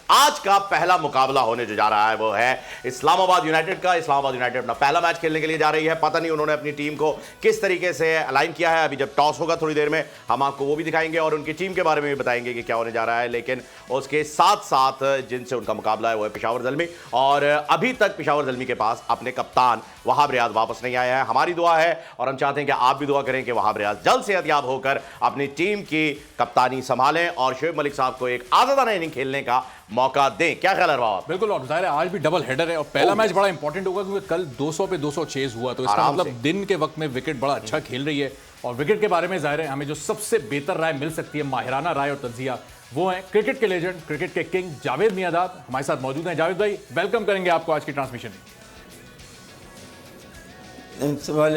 आज का पहला मुकाबला होने जो जा रहा है वो है इस्लामाबाद यूनाइटेड का। इस्लामाबाद यूनाइटेड अपना पहला मैच खेलने के लिए जा रही है। पता नहीं उन्होंने अपनी टीम को किस तरीके से अलाइन किया है। अभी जब टॉस होगा थोड़ी देर में हम आपको वो भी दिखाएंगे और उनकी टीम के बारे में भी बताएंगे कि क्या होने जा रहा है। लेकिन उसके साथ साथ जिनसे उनका मुकाबला है वो है पेशावर ज़ल्मी, और अभी तक पेशावर ज़ल्मी के पास अपने कप्तान वहाब रियाज वापस नहीं आया है। हमारी दुआ है और हम चाहते हैं कि आप भी दुआ करें कि वहाब रियाज जल्द सेहतयाब होकर अपनी टीम की कप्तानी संभालें और शोएब मलिक साहब को एक आज़ादाना इनिंग खेलने का मौका दें। क्या ख्याल है बाबा? बिल्कुल, और जाहिर है आज भी डबल हेडर है और पहला मैच बड़ा इंपॉर्टेंट होगा क्योंकि कल 200 पे 200 चेज हुआ, तो इसका मतलब दिन के वक्त में विकेट बड़ा अच्छा खेल रही है। और विकेट के बारे में जाहिर है हमें जो सबसे बेहतर राय मिल सकती है, माहिराना राय और तज्जिया, वो है क्रिकेट के लेजेंड, क्रिकेट के किंग जावेद मियांदाद हमारे साथ मौजूद हैं। जावेद भाई, वेलकम करेंगे आपको आज की ट्रांसमिशन में।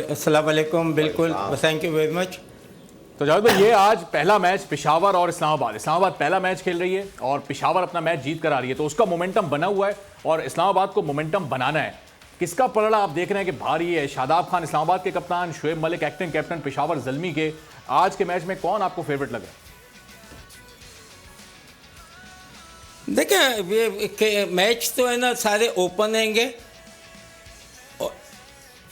अस्सलाम वालेकुम। बिल्कुल, थैंक यू वेरी मच। तो जावेद भाई, ये आज पहला मैच पेशावर और इस्लामाबाद पहला मैच खेल रही है और पेशावर अपना मैच जीत कर आ रही है, तो उसका मोमेंटम बना हुआ है और इस्लामाबाद को मोमेंटम बनाना है। किसका पलड़ा आप देख रहे हैं कि भारी है? शादाब खान इस्लामाबाद के कप्तान, शोएब मलिक एक्टिंग कैप्टन पेशावर ज़ल्मी के, आज के मैच में कौन आपको फेवरेट लगा? देखिए, ये मैच तो है ना, सारे ओपन हैंगे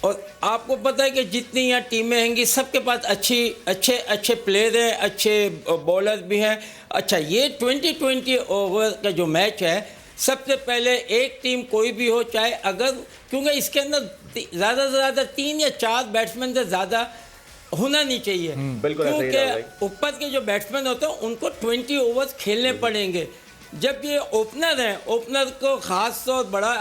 और आपको पता है कि जितनी यहाँ टीमें हैंगी सबके पास अच्छे प्लेयर हैं, अच्छे बॉलर भी हैं। अच्छा, ये 20-20 ओवर का जो मैच है, सबसे पहले एक टीम कोई भी हो, चाहे अगर, क्योंकि इसके अंदर ज़्यादा से ज़्यादा 3 या 4 बैट्समैन से ज़्यादा होना नहीं चाहिए, क्योंकि ऊपर के जो बैट्समैन होते हैं उनको 20 ओवर्स खेलने पड़ेंगे। जब ये ओपनर हैं, ओपनर को ख़ास तौर बड़ा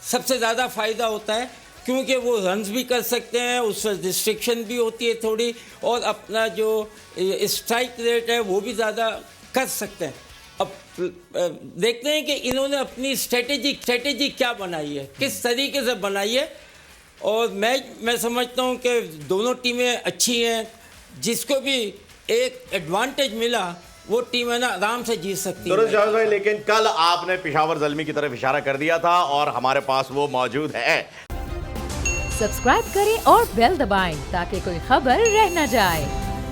सबसे ज़्यादा फ़ायदा होता है क्योंकि वो रन्स भी कर सकते हैं, उस पर रिस्ट्रिक्शन भी होती है थोड़ी, और अपना जो स्ट्राइक रेट है वो भी ज़्यादा कर सकते हैं। अब देखते हैं कि इन्होंने अपनी स्ट्रेटेजी क्या बनाई है, किस तरीके से बनाई है। और मैं समझता हूँ कि दोनों टीमें अच्छी हैं, जिसको भी एक एडवांटेज मिला वो टीम है ना आराम से जीत सकती है। भाई, लेकिन कल आपने पेशावर ज़ल्मी की तरफ इशारा कर दिया था और हमारे पास वो मौजूद है। सब्सक्राइब करें और बेल दबाएं ताकि कोई खबर रह न जाए।